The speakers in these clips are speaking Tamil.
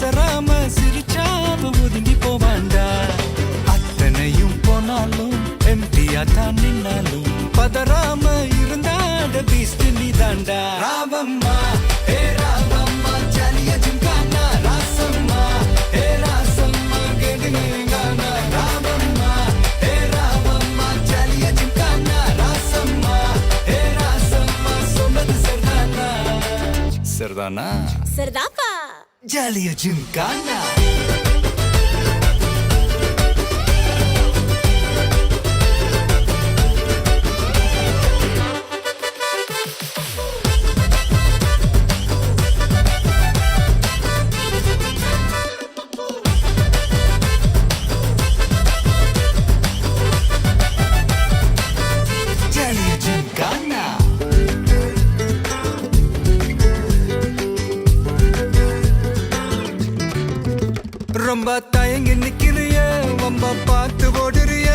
அசராம சிரிச்சாம ஒதுங்கி போவாண்டா. அத்தனையும் போனாலும் எம்டியா தான் நின்னாலும் பதறாம இருந்தாட பீஸ்ட் நீ தாண்டா. ராவம்மா ஏ ராவம்மா ஜாலியா ஜிம்கானா ராசம்மா ஏ ராசம்மா கேடுங்கானா. ராவம்மா ஏ ராவம்மா ஜாலியா ஜிம்கானா ராசம்மா ஏ ராசம்மா சொன்னது சரிதானா? சரிதானா? சரிதாப்பா. ஜாலியா ஜிம்கானா. ரொம்ப தயங்கி நிக்கிறிய ரொம்ப பார்த்து ஓடுறிய.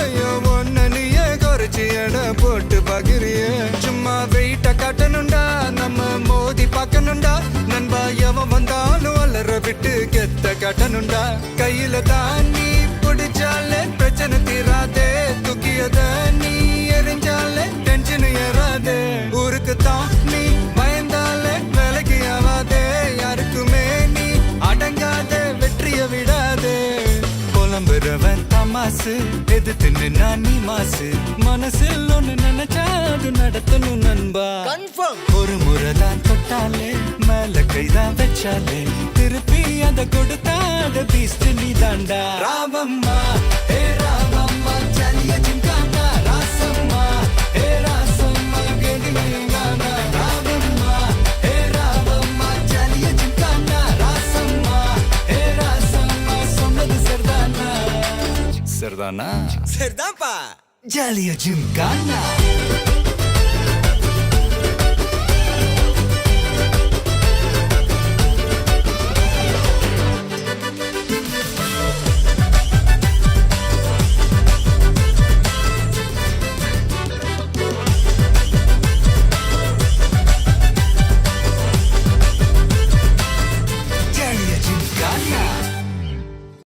ஐயோ ஒன்ன நீய குறைச்சி எடை போட்டு பாக்குறிய. சும்மா வெயிட்ட காட்டணுண்டா நம்ம மோதி பார்க்கணுண்டா. நண்பா எவன் வந்தாலும் அலற விட்டு கெத்த காட்டணுண்டா. கையில தான் நீ பிடிச்சாலே பிரச்சனை தீராதே. தூக்கியத நீ எரிஞ்சாலே டென்ஷன் ஏறாதே. ஊருக்கு தான் நீ பயந்தாலே வேலைக்கு ஆவாதே. யாருக்குமே நீ அடங்காத வெற்றிய விடாதே. புலம்புறவன் தமாசு எதிர்த்து நின்னா நீ மாசு. மனசில் ஒண்ணு நினைச்சாது நடத்தணும் நண்பா. ஒரு முறைதான் தொட்டாலே மேல கைதான் வச்சாலே திருப்பி அத கொடுத்தாட பீஸ்ட் நீ தாண்டா. ராவம்மா ஏ ராவம்மா ஜாலியா ஜிம்கானா ராசம்மா ஏ ராசம்மா கேடுங்கானா. ராவம்மா ஏ ராவம்மா ஜாலியா ஜிம்கானா ராசம்மா ஏ ராசம்மா சொன்னது சரிதானா? சரிதானா? சரிதான்ப்பா. ஜாலியா ஜிம்கானா.